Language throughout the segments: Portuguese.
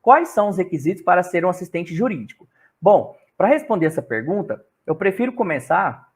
quais são os requisitos para ser um assistente jurídico? Bom, para responder essa pergunta, eu prefiro começar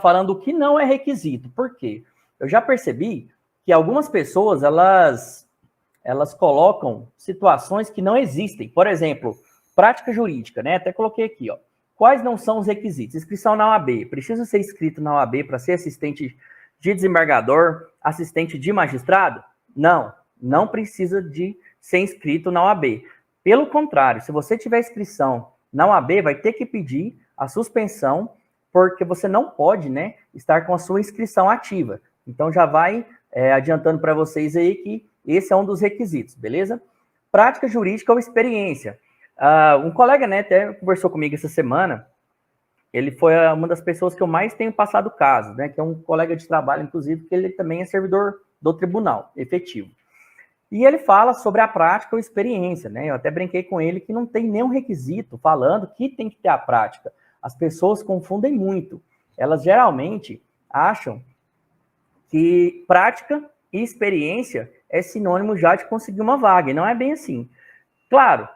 falando o que não é requisito. Por quê? Eu já percebi que algumas pessoas, elas colocam situações que não existem. Por exemplo, prática jurídica, né? Até coloquei aqui, ó. Quais não são os requisitos? Inscrição na OAB. Precisa ser inscrito na OAB para ser assistente de desembargador, assistente de magistrado? Não, não precisa de ser inscrito na OAB. Pelo contrário, se você tiver inscrição na OAB, vai ter que pedir a suspensão, porque você não pode, né, estar com a sua inscrição ativa. Então, já vai adiantando para vocês aí que esse é um dos requisitos, beleza? Prática jurídica ou experiência. Um colega, né, até conversou comigo essa semana, ele foi uma das pessoas que eu mais tenho passado caso, né, que é um colega de trabalho, inclusive, que ele também é servidor do tribunal, efetivo. E ele fala sobre a prática ou experiência, né? Eu até brinquei com ele que não tem nenhum requisito falando que tem que ter a prática. As pessoas confundem muito. Elas geralmente acham que prática e experiência é sinônimo já de conseguir uma vaga, e não é bem assim. Claro,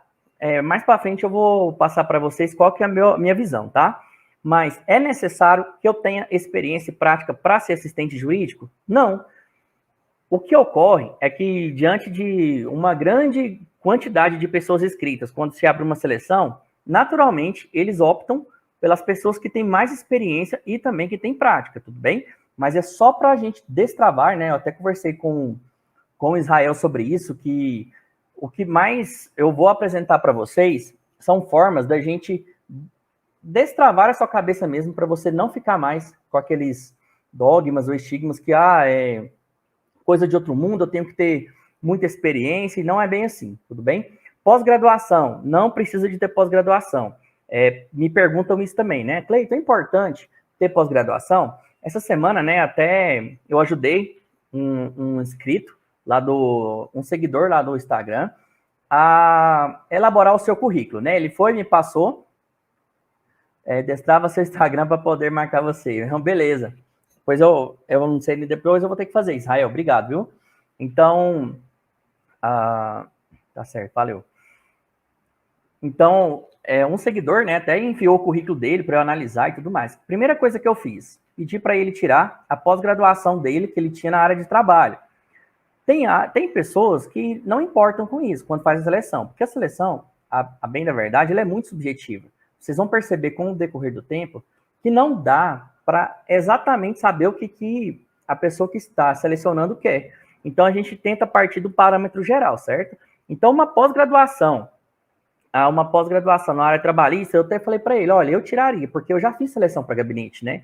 mais para frente eu vou passar para vocês qual que é a minha visão, tá? Mas é necessário que eu tenha experiência e prática para ser assistente jurídico? Não. O que ocorre é que, diante de uma grande quantidade de pessoas inscritas, quando se abre uma seleção, naturalmente, eles optam pelas pessoas que têm mais experiência e também que têm prática, tudo bem? Mas é só para a gente destravar, né? Eu até conversei com o Israel sobre isso, que o que mais eu vou apresentar para vocês são formas da gente destravar a sua cabeça mesmo, para você não ficar mais com aqueles dogmas ou estigmas que, é coisa de outro mundo, eu tenho que ter muita experiência, e não é bem assim, tudo bem? Pós-graduação, não precisa de ter pós-graduação. Me perguntam isso também, né? Cleiton, é importante ter pós-graduação? Essa semana, né, até eu ajudei um inscrito, um seguidor lá do Instagram, a elaborar o seu currículo, né? Ele me passou, destrava seu Instagram para poder marcar você. Então, beleza. Pois eu não sei, depois eu vou ter que fazer. Israel, obrigado, viu? Então, tá certo, valeu. Então, um seguidor, né, até enviou o currículo dele para eu analisar e tudo mais. Primeira coisa que eu fiz, pedi para ele tirar a pós-graduação dele, que ele tinha na área de trabalho. Tem pessoas que não importam com isso quando faz a seleção, porque a seleção, a bem da verdade, ela é muito subjetiva. Vocês vão perceber com o decorrer do tempo que não dá para exatamente saber o que a pessoa que está selecionando quer. Então, a gente tenta partir do parâmetro geral, certo? Então, uma pós-graduação na área trabalhista, eu até falei para ele, olha, eu tiraria, porque eu já fiz seleção para gabinete, né?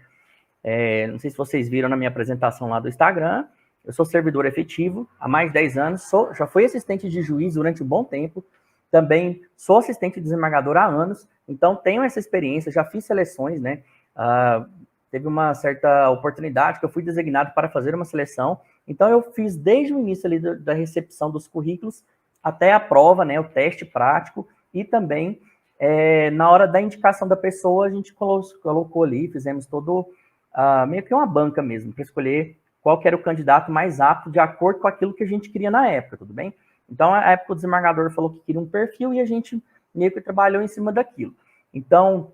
Não sei se vocês viram na minha apresentação lá do Instagram, eu sou servidor efetivo há mais de 10 anos, já fui assistente de juiz durante um bom tempo, também sou assistente de desembargador há anos, então tenho essa experiência, já fiz seleções, né? Teve uma certa oportunidade que eu fui designado para fazer uma seleção, então eu fiz desde o início ali da recepção dos currículos até a prova, né, o teste prático, e também na hora da indicação da pessoa, a gente colocou ali, fizemos meio que uma banca mesmo, para escolher qual que era o candidato mais apto de acordo com aquilo que a gente queria na época, tudo bem? Então, a época o desembargador falou que queria um perfil e a gente meio que trabalhou em cima daquilo. Então,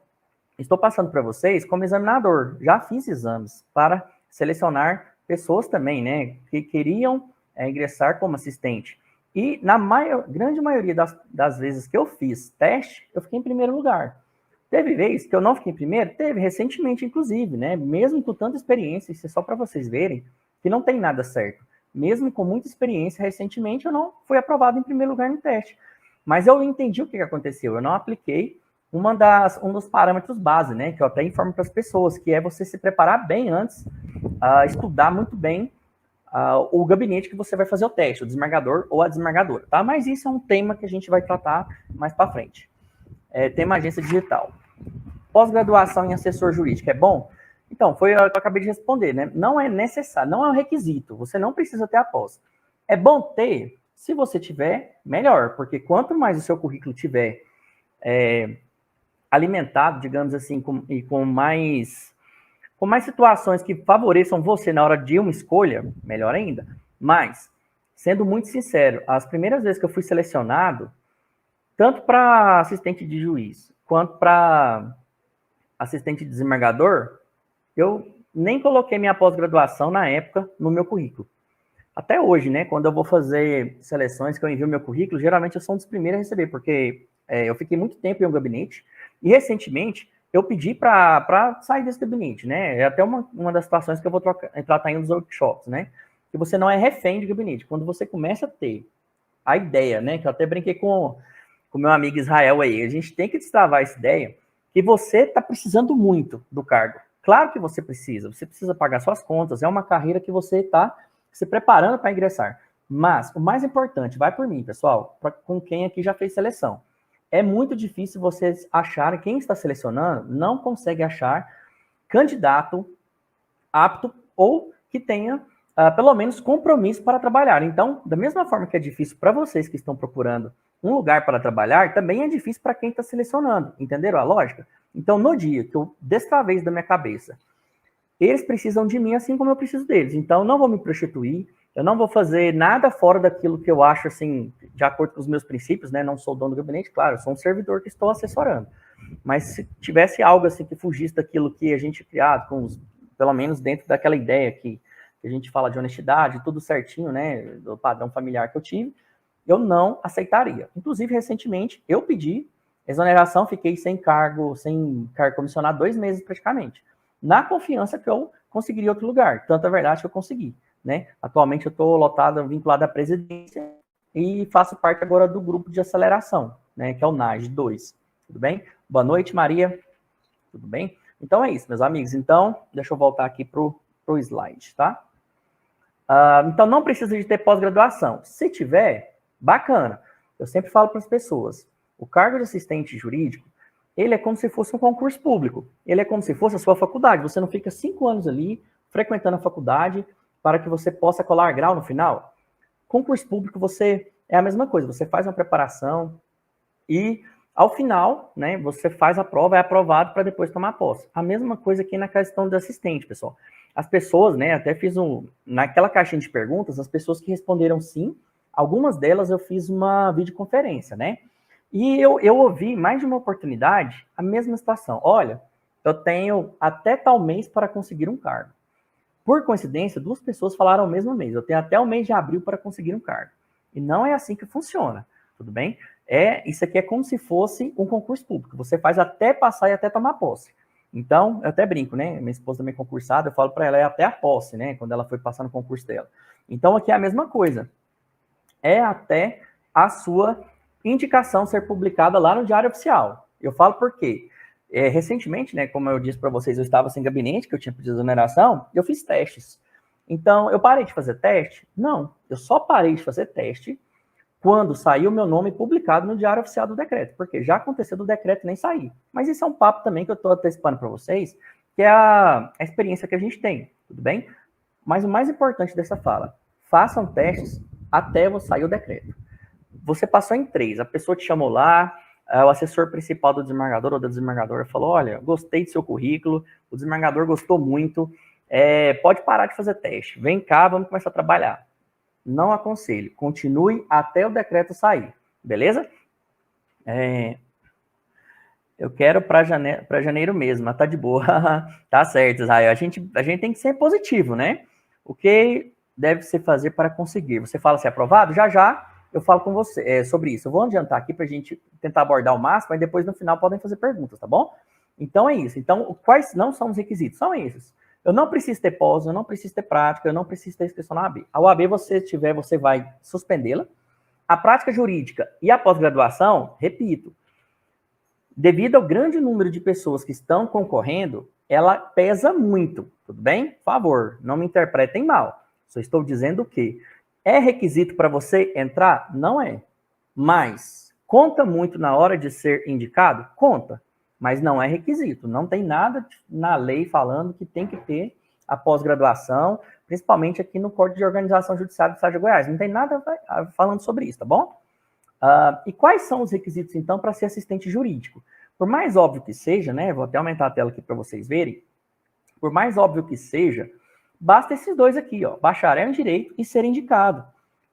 estou passando para vocês como examinador. Já fiz exames para selecionar pessoas também, né, que queriam ingressar como assistente. E na grande maioria das vezes que eu fiz teste, eu fiquei em primeiro lugar. Teve vez que eu não fiquei em primeiro? Teve, recentemente, inclusive, né, mesmo com tanta experiência, isso é só para vocês verem que não tem nada certo. Mesmo com muita experiência, recentemente, eu não fui aprovado em primeiro lugar no teste. Mas eu entendi o que aconteceu, eu não apliquei um dos parâmetros base, né, que eu até informo para as pessoas, que é você se preparar bem antes, estudar muito bem o gabinete que você vai fazer o teste, o desembargador ou a desembargadora, tá? Mas isso é um tema que a gente vai tratar mais para frente. Tema agência digital. Pós-graduação em assessor jurídico é bom? Então, foi o que eu acabei de responder, né? Não é necessário, não é um requisito, você não precisa ter a pós. É bom ter, se você tiver, melhor, porque quanto mais o seu currículo tiver alimentado, digamos assim, com mais situações que favoreçam você na hora de uma escolha, melhor ainda. Mas sendo muito sincero, as primeiras vezes que eu fui selecionado, tanto para assistente de juiz, quanto para assistente de desembargador, eu nem coloquei minha pós-graduação na época no meu currículo. Até hoje, né, quando eu vou fazer seleções que eu envio meu currículo, geralmente eu sou um dos primeiros a receber, porque eu fiquei muito tempo em um gabinete, e recentemente eu pedi para sair desse gabinete, né, é até uma das situações que eu vou tratar em um dos workshops, né, que você não é refém de gabinete. Quando você começa a ter a ideia, né, que eu até brinquei com o meu amigo Israel aí, a gente tem que destravar essa ideia que você está precisando muito do cargo. Claro que você precisa pagar suas contas, é uma carreira que você está se preparando para ingressar. Mas o mais importante, vai por mim, pessoal, com quem aqui já fez seleção. É muito difícil vocês acharem, quem está selecionando não consegue achar candidato apto ou que tenha pelo menos compromisso para trabalhar. Então, da mesma forma que é difícil para vocês que estão procurando um lugar para trabalhar, também é difícil para quem está selecionando. Entenderam a lógica? Então, no dia que eu destravei da minha cabeça, eles precisam de mim assim como eu preciso deles. Então, eu não vou me prostituir, eu não vou fazer nada fora daquilo que eu acho, assim, de acordo com os meus princípios, né? Não sou dono do gabinete, claro, eu sou um servidor que estou assessorando. Mas se tivesse algo assim que fugisse daquilo que a gente criado, pelo menos dentro daquela ideia que a gente fala de honestidade, tudo certinho, né? Do padrão familiar que eu tive, eu não aceitaria. Inclusive, recentemente, eu pedi exoneração, fiquei sem cargo comissionado 2 meses praticamente, na confiança que eu conseguiria outro lugar. Tanto é verdade que eu consegui, né? Atualmente eu estou lotado, vinculado à presidência e faço parte agora do grupo de aceleração, né? Que é o NAGE 2. Tudo bem? Boa noite, Maria. Tudo bem? Então é isso, meus amigos. Então, deixa eu voltar aqui pro slide, tá? Então, não precisa de ter pós-graduação. Se tiver, bacana. Eu sempre falo para as pessoas, o cargo de assistente jurídico, ele é como se fosse um concurso público. Ele é como se fosse a sua faculdade. Você não fica 5 anos ali, frequentando a faculdade, para que você possa colar grau no final. Concurso público, você é a mesma coisa. Você faz uma preparação e, ao final, né, você faz a prova, é aprovado para depois tomar posse. A mesma coisa aqui na questão do assistente, pessoal. As pessoas, né, até fiz naquela caixinha de perguntas, as pessoas que responderam sim, algumas delas eu fiz uma videoconferência, né? E eu ouvi mais de uma oportunidade a mesma situação. Olha, eu tenho até tal mês para conseguir um cargo. Por coincidência, 2 pessoas falaram o mesmo mês. Eu tenho até o mês de abril para conseguir um cargo. E não é assim que funciona, tudo bem? Isso aqui é como se fosse um concurso público. Você faz até passar e até tomar posse. Então, eu até brinco, né? Minha esposa também é concursada, eu falo para ela, é até a posse, né? Quando ela foi passar no concurso dela. Então, aqui é a mesma coisa. É até a sua indicação ser publicada lá no Diário Oficial. Eu falo por quê? Recentemente, né, como eu disse para vocês, eu estava sem gabinete, que eu tinha pedido exoneração, eu fiz testes. Então, eu parei de fazer teste? Não, eu só parei de fazer teste quando saiu o meu nome publicado no Diário Oficial do Decreto, porque já aconteceu do decreto e nem sair. Mas isso é um papo também que eu estou antecipando para vocês, que é a experiência que a gente tem, tudo bem? Mas o mais importante dessa fala, façam testes até sair o decreto. Você passou em 3, a pessoa te chamou lá, o assessor principal do desembargador ou da desembargadora falou, olha, gostei do seu currículo, o desembargador gostou muito, pode parar de fazer teste, vem cá, vamos começar a trabalhar. Não aconselho, continue até o decreto sair, beleza? Eu quero para janeiro mesmo, mas tá de boa. Tá certo, Israel. A gente tem que ser positivo, né? O que deve se fazer para conseguir? Você fala se é aprovado? Já eu falo com você sobre isso. Eu vou adiantar aqui para a gente tentar abordar o máximo, e depois no final podem fazer perguntas, tá bom? Então é isso. Então, quais não são os requisitos? São esses. Eu não preciso ter pós, eu não preciso ter prática, eu não preciso ter inscrição na OAB. A OAB, você vai suspendê-la. A prática jurídica e a pós-graduação, repito, devido ao grande número de pessoas que estão concorrendo, ela pesa muito, tudo bem? Por favor, não me interpretem mal. Só estou dizendo que é requisito para você entrar? Não é. Mas conta muito na hora de ser indicado? Conta. Mas não é requisito. Não tem nada na lei falando que tem que ter a pós-graduação, principalmente aqui no Código de Organização Judiciária do Estado de Goiás. Não tem nada falando sobre isso, tá bom? E quais são os requisitos, então, para ser assistente jurídico? Por mais óbvio que seja, né? Vou até aumentar a tela aqui para vocês verem. Por mais óbvio que seja, basta esses 2 aqui, ó, bacharel em Direito e ser indicado.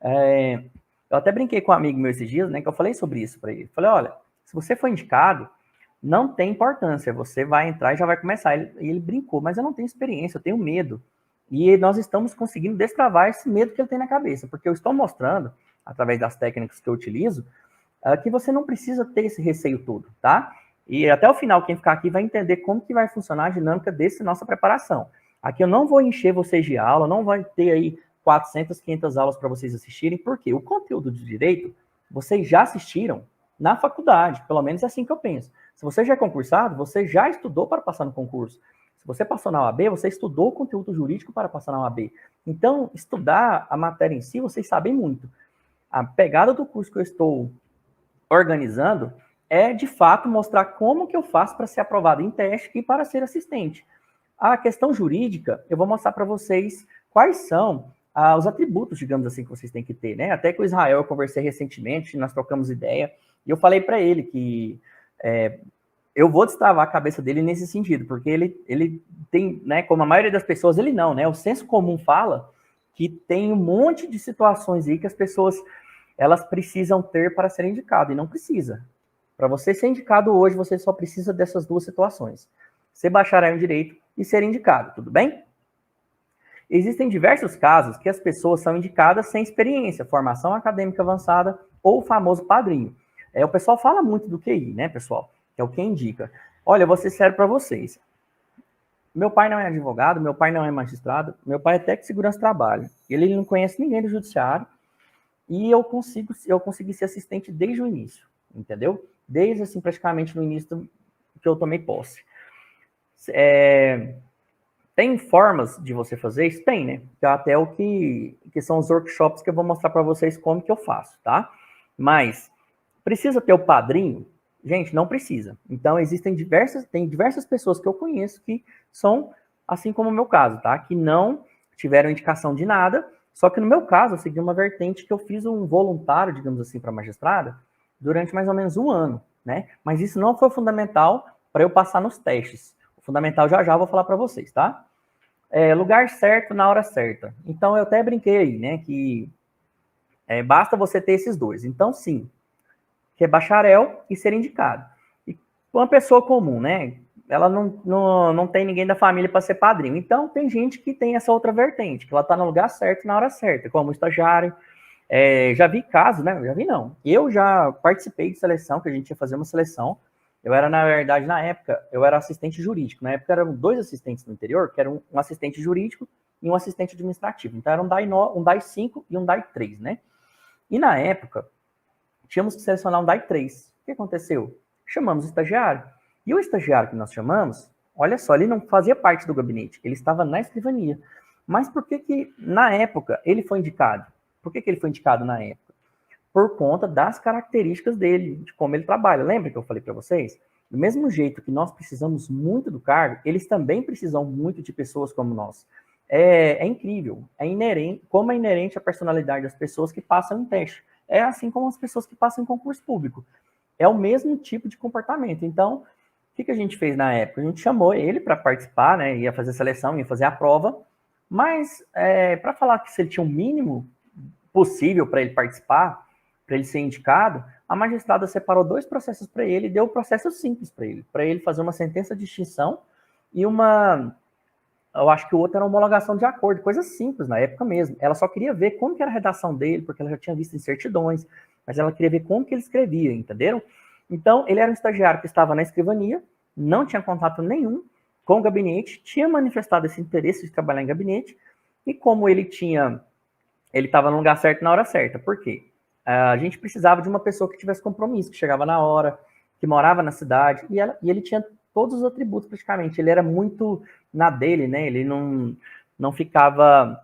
Eu até brinquei com um amigo meu esses dias, né, que eu falei sobre isso para ele. Falei, olha, se você for indicado, não tem importância, você vai entrar e já vai começar. E ele brincou, mas eu não tenho experiência, eu tenho medo. E nós estamos conseguindo destravar esse medo que ele tem na cabeça, porque eu estou mostrando, através das técnicas que eu utilizo, que você não precisa ter esse receio todo, tá? E até o final, quem ficar aqui vai entender como que vai funcionar a dinâmica dessa nossa preparação. Aqui eu não vou encher vocês de aula, não vai ter aí 400, 500 aulas para vocês assistirem, porque o conteúdo de direito vocês já assistiram na faculdade, pelo menos é assim que eu penso. Se você já é concursado, você já estudou para passar no concurso. Se você passou na OAB, você estudou o conteúdo jurídico para passar na OAB. Então, estudar a matéria em si, vocês sabem muito. A pegada do curso que eu estou organizando é, de fato, mostrar como que eu faço para ser aprovado em teste e para ser assistente. A questão jurídica, eu vou mostrar para vocês quais são os atributos, digamos assim, que vocês têm que ter, né? Até com o Israel eu conversei recentemente, nós trocamos ideia, e eu falei para ele que eu vou destravar a cabeça dele nesse sentido, porque ele tem, né, como a maioria das pessoas, ele não, né? O senso comum fala que tem um monte de situações aí que as pessoas elas precisam ter para ser indicado, e não precisa. Para você ser indicado hoje, você só precisa dessas duas situações. Ser bacharel em direito e ser indicado, tudo bem? Existem diversos casos que as pessoas são indicadas sem experiência, formação acadêmica avançada ou o famoso padrinho. O pessoal fala muito do QI, né, pessoal? Que é o que indica. Olha, eu vou ser sério para vocês. Meu pai não é advogado, meu pai não é magistrado, meu pai é técnico de segurança do trabalho. Ele não conhece ninguém do judiciário e eu consegui ser assistente desde o início, entendeu? Desde, assim, praticamente no início que eu tomei posse. Tem formas de você fazer isso? Tem, né? Até o que são os workshops que eu vou mostrar para vocês como que eu faço, tá? Mas precisa ter o padrinho? Gente, não precisa. Então, tem diversas pessoas que eu conheço que são, assim como o meu caso, tá? Que não tiveram indicação de nada, só que no meu caso, eu segui uma vertente que eu fiz um voluntário, digamos assim, para magistrada, durante mais ou menos um ano, né? Mas isso não foi fundamental para eu passar nos testes. O fundamental já eu vou falar para vocês, tá? Lugar certo na hora certa. Então, eu até brinquei aí, né, que basta você ter esses dois. Então, sim, que é bacharel e ser indicado. E uma pessoa comum, né? Ela não tem ninguém da família para ser padrinho. Então, tem gente que tem essa outra vertente, que ela está no lugar certo na hora certa, como estagiário. Já vi casos, né? Já vi não. Eu já participei de seleção, que a gente ia fazer uma seleção. Eu era, na verdade, na época, eu era assistente jurídico. Na época, eram 2 assistentes no interior, que era um assistente jurídico e um assistente administrativo. Então, era um DAI 5 e um DAI 3, né? E, na época, tínhamos que selecionar um DAI 3. O que aconteceu? Chamamos o estagiário. E o estagiário que nós chamamos, olha só, ele não fazia parte do gabinete, ele estava na escrivania. Mas por que na época, ele foi indicado? Por que ele foi indicado na época? Por conta das características dele, de como ele trabalha. Lembra que eu falei para vocês? Do mesmo jeito que nós precisamos muito do cargo, eles também precisam muito de pessoas como nós. É incrível, é inerente, como é inerente à personalidade das pessoas que passam em teste. É assim como as pessoas que passam em concurso público. É o mesmo tipo de comportamento. Então, o que a gente fez na época? A gente chamou ele para participar, né? Ia fazer a seleção, ia fazer a prova, mas para falar que se ele tinha um mínimo possível para ele participar, para ele ser indicado, a magistrada separou 2 processos para ele e deu um processo simples para ele fazer uma sentença de extinção e eu acho que o outro era uma homologação de acordo, coisa simples na época mesmo. Ela só queria ver como que era a redação dele, porque ela já tinha visto em certidões, mas ela queria ver como que ele escrevia, entenderam? Então, ele era um estagiário que estava na escrivania, não tinha contato nenhum com o gabinete, tinha manifestado esse interesse de trabalhar em gabinete, e como ele estava no lugar certo na hora certa. Por quê? A gente precisava de uma pessoa que tivesse compromisso, que chegava na hora, que morava na cidade, e ele tinha todos os atributos praticamente. Ele era muito na dele, né? Ele não ficava...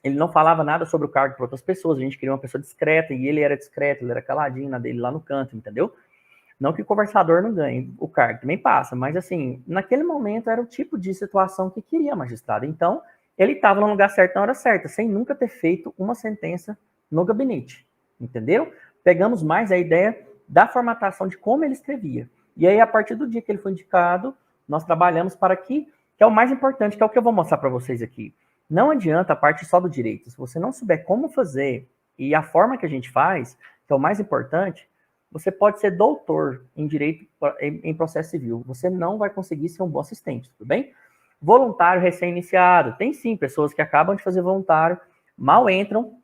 Ele não falava nada sobre o cargo para outras pessoas. A gente queria uma pessoa discreta, e ele era discreto, ele era caladinho na dele lá no canto, entendeu? Não que o conversador não ganhe o cargo, também passa, mas assim, naquele momento era o tipo de situação que queria a magistrada. Então, ele estava no lugar certo na hora certa, sem nunca ter feito uma sentença no gabinete, entenderam? Pegamos mais a ideia da formatação de como ele escrevia. E aí, a partir do dia que ele foi indicado, nós trabalhamos para que é o mais importante, que é o que eu vou mostrar para vocês aqui. Não adianta a parte só do direito. Se você não souber como fazer E a forma que a gente faz, que é o mais importante, você pode ser doutor em direito em processo civil. Você não vai conseguir ser um bom assistente, tudo bem? Voluntário recém-iniciado. Tem sim pessoas que acabam de fazer voluntário, mal entram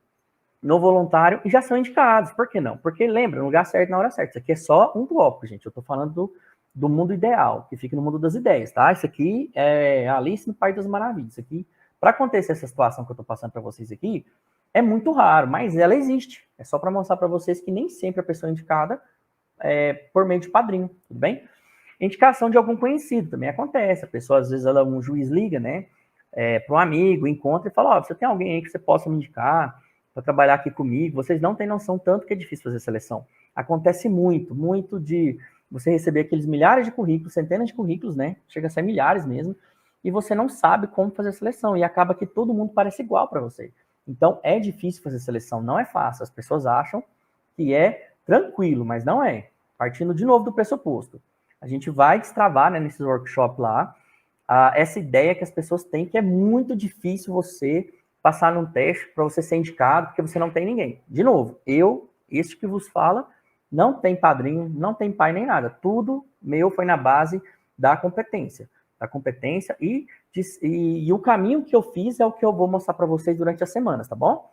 no voluntário e já são indicados. Por que não? Porque lembra, no lugar certo, na hora certa. Isso aqui é só um tópico, gente. Eu estou falando do mundo ideal, que fica no mundo das ideias, tá? Isso aqui é Alice no País das Maravilhas. Isso aqui, para acontecer essa situação que eu estou passando para vocês aqui, é muito raro, mas ela existe. É só para mostrar para vocês que nem sempre a pessoa indicada é por meio de padrinho, tudo bem? Indicação de algum conhecido também acontece. A pessoa, às vezes, um juiz liga, né, para um amigo, encontra e fala: ó, você tem alguém aí que você possa me indicar para trabalhar aqui comigo? Vocês não têm noção tanto que é difícil fazer seleção. Acontece muito de você receber aqueles milhares de currículos, centenas de currículos, né? Chega a ser milhares mesmo, e você não sabe como fazer a seleção, e acaba que todo mundo parece igual para você. Então, é difícil fazer seleção, não é fácil. As pessoas acham que é tranquilo, mas não é. Partindo de novo do pressuposto. A gente vai destravar, né, nesses workshops lá, essa ideia que as pessoas têm, que é muito difícil você passar num teste para você ser indicado, porque você não tem ninguém. De novo, este que vos fala, não tem padrinho, não tem pai nem nada. Tudo meu foi na base da competência. E o caminho que eu fiz é o que eu vou mostrar para vocês durante as semanas, tá bom?